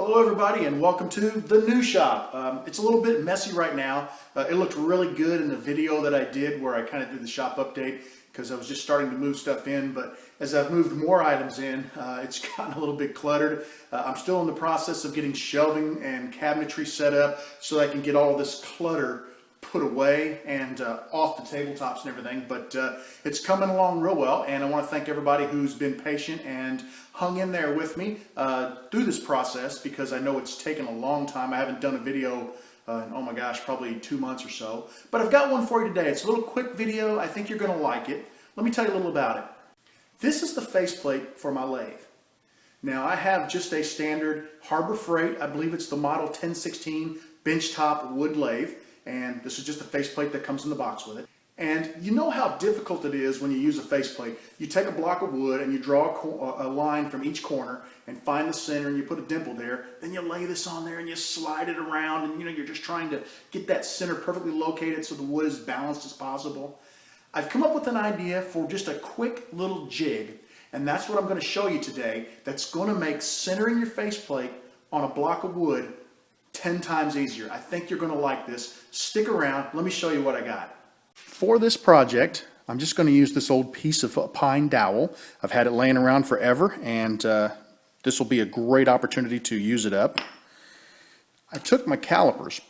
Hello everybody and welcome to the new shop. It's a little bit messy right now. It looked really good in the video that I did where I kind of did the shop update because I was just starting to move stuff in, but as I've moved more items in, it's gotten a little bit cluttered. I'm still in the process of getting shelving and cabinetry set up so I can get all this clutter put away and off the tabletops and everything, but it's coming along real well, and I want to thank everybody who's been patient and hung in there with me through this process because I know it's taken a long time. I haven't done a video in, oh my gosh, probably 2 months or so, but I've got one for you today. It's a little quick video. I think you're going to like it. Let me tell you a little about it. This is the faceplate for my lathe. Now I have just a standard Harbor Freight, I believe it's the model 1016 benchtop wood lathe, and this is just a faceplate that comes in the box with it. And you know how difficult it is when you use a faceplate. You take a block of wood and you draw a line from each corner and find the center and you put a dimple there. Then you lay this on there and you slide it around, and you're just trying to get that center perfectly located so the wood is balanced as possible. I've come up with an idea for just a quick little jig, and that's what I'm going to show you today. That's going to make centering your faceplate on a block of wood 10 times easier. I think you're going to like this. Stick around. Let me show you what I got. For this project, I'm just going to use this old piece of pine dowel. I've had it laying around forever, and this will be a great opportunity to use it up. I took my calipers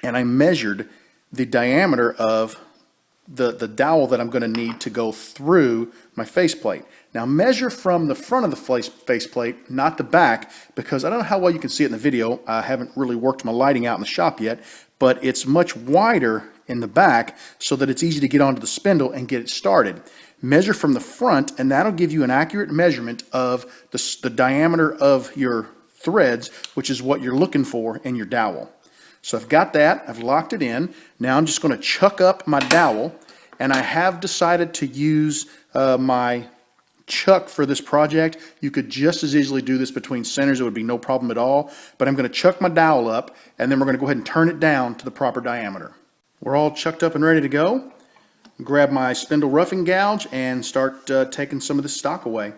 and I measured the diameter of the dowel that I'm going to need to go through my faceplate. Now measure from the front of the faceplate, not the back, because I don't know how well you can see it in the video. I haven't really worked my lighting out in the shop yet, but it's much wider in the back so that it's easy to get onto the spindle and get it started. Measure from the front, and that'll give you an accurate measurement of the diameter of your threads, which is what you're looking for in your dowel. So I've got that, I've locked it in. Now I'm just going to chuck up my dowel, and I have decided to use my chuck for this project. You could just as easily do this between centers. It would be no problem at all, but I'm going to chuck my dowel up, and then we're going to go ahead and turn it down to the proper diameter. We're all chucked up and ready to go. Grab my spindle roughing gouge and start taking some of this stock away.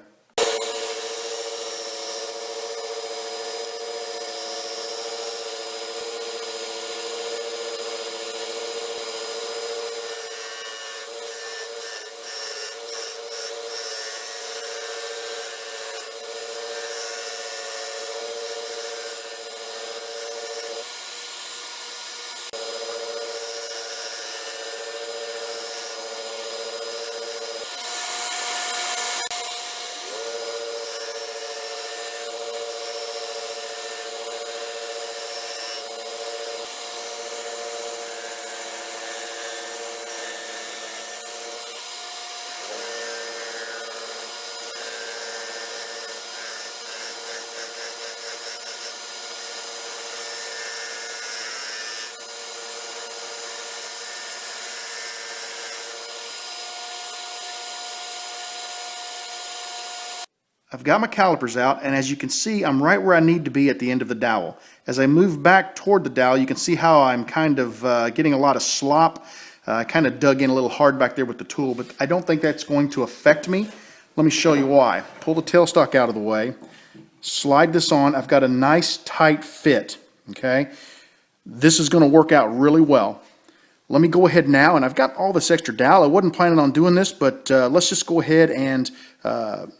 I've got my calipers out, and as you can see, I'm right where I need to be at the end of the dowel. As I move back toward the dowel, you can see how I'm kind of getting a lot of slop. I kind of dug in a little hard back there with the tool, but I don't think that's going to affect me. Let me show you why. Pull the tailstock out of the way, slide this on. I've got a nice tight fit, okay? This is going to work out really well. Let me go ahead now, and I've got all this extra dowel. I wasn't planning on doing this, but let's just go ahead and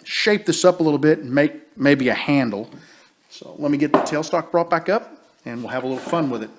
shape this up a little bit and make maybe a handle. So let me get the tailstock brought back up, and we'll have a little fun with it.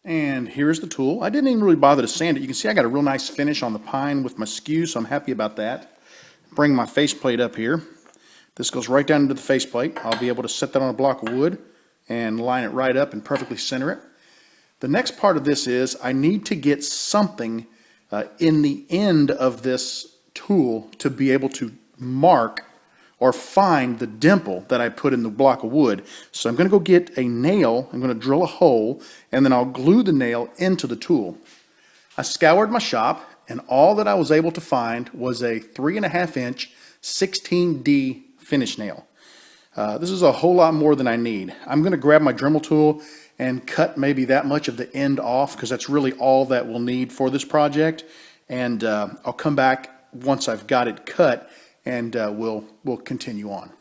And here's the tool. I didn't even really bother to sand it. You can see I got a real nice finish on the pine with my skew, so I'm happy about that. Bring my faceplate up here. This goes right down into the faceplate. I'll be able to set that on a block of wood and line it right up and perfectly center it. The next part of this is I need to get something in the end of this tool to be able to mark or find the dimple that I put in the block of wood. So I'm going to go get a nail, I'm going to drill a hole, and then I'll glue the nail into the tool. I scoured my shop, and all that I was able to find was a 3.5 inch 16D finish nail. This is a whole lot more than I need. I'm going to grab my Dremel tool and cut maybe that much of the end off, because that's really all that we'll need for this project. And I'll come back once I've got it cut, and we'll continue on.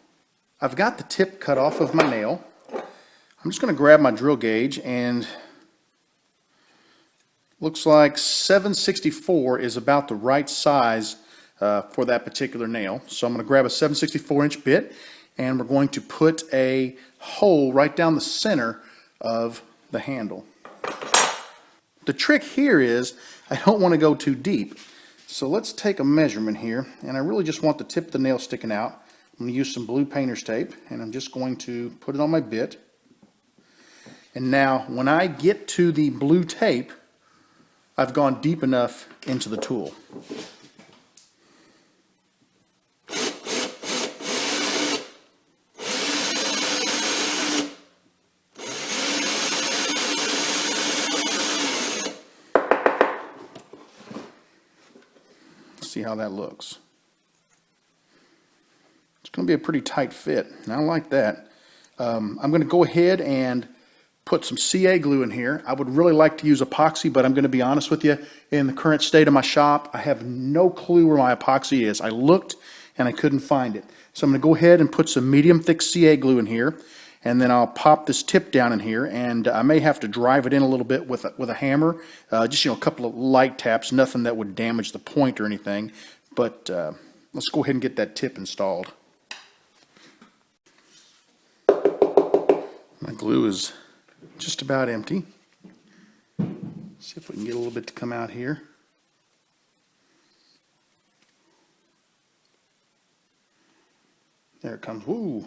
I've got the tip cut off of my nail. I'm just going to grab my drill gauge, and looks like 7/64 is about the right size for that particular nail. So I'm going to grab a 7/64 inch bit, and we're going to put a hole right down the center of the handle. The trick here is I don't want to go too deep. So let's take a measurement here, and I really just want the tip of the nail sticking out. I'm going to use some blue painter's tape, and I'm just going to put it on my bit. And now when I get to the blue tape, I've gone deep enough into the tool. See how that looks. It's going to be a pretty tight fit, and I like that. I'm going to go ahead and put some CA glue in here. I would really like to use epoxy, but I'm going to be honest with you, in the current state of my shop, I have no clue where my epoxy is. I looked and I couldn't find it. So I'm going to go ahead and put some medium thick CA glue in here, and then I'll pop this tip down in here, and I may have to drive it in a little bit with a hammer, just a couple of light taps, nothing that would damage the point or anything. But let's go ahead and get that tip installed. My glue is just about empty. See if we can get a little bit to come out here. There it comes. Woo!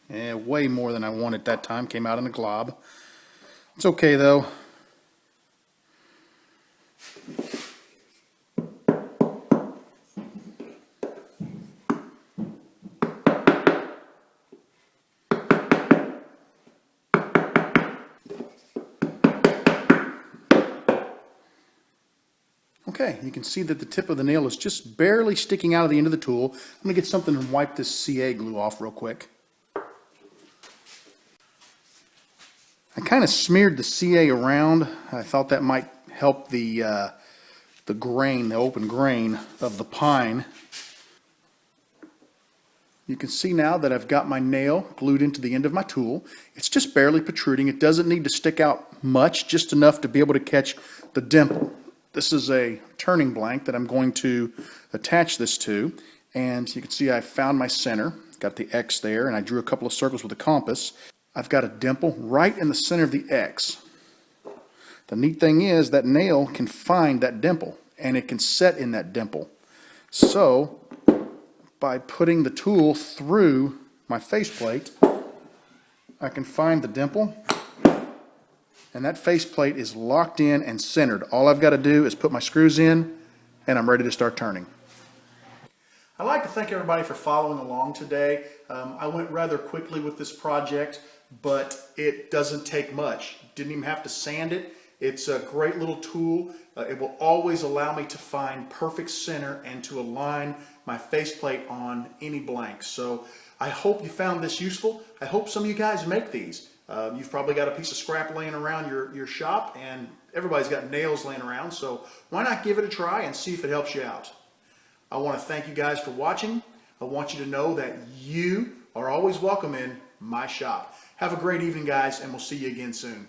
Yeah, way more than I wanted that time. Came out in a glob. It's okay though. Okay, you can see that the tip of the nail is just barely sticking out of the end of the tool. I'm going to get something and wipe this CA glue off real quick. I kind of smeared the CA around. I thought that might help the grain, the open grain of the pine. You can see now that I've got my nail glued into the end of my tool. It's just barely protruding. It doesn't need to stick out much, just enough to be able to catch the dimple. This is a turning blank that I'm going to attach this to, and you can see I found my center, got the X there, and I drew a couple of circles with a compass. I've got a dimple right in the center of the X. The neat thing is that nail can find that dimple, and it can set in that dimple. So by putting the tool through my faceplate, I can find the dimple, and that faceplate is locked in and centered. All I've got to do is put my screws in, and I'm ready to start turning. I'd like to thank everybody for following along today. I went rather quickly with this project, but it doesn't take much. Didn't even have to sand it. It's a great little tool. It will always allow me to find perfect center and to align my faceplate on any blank. So I hope you found this useful. I hope some of you guys make these. You've probably got a piece of scrap laying around your shop, and everybody's got nails laying around, so why not give it a try and see if it helps you out. I want to thank you guys for watching. I want you to know that you are always welcome in my shop. Have a great evening, guys, and we'll see you again soon.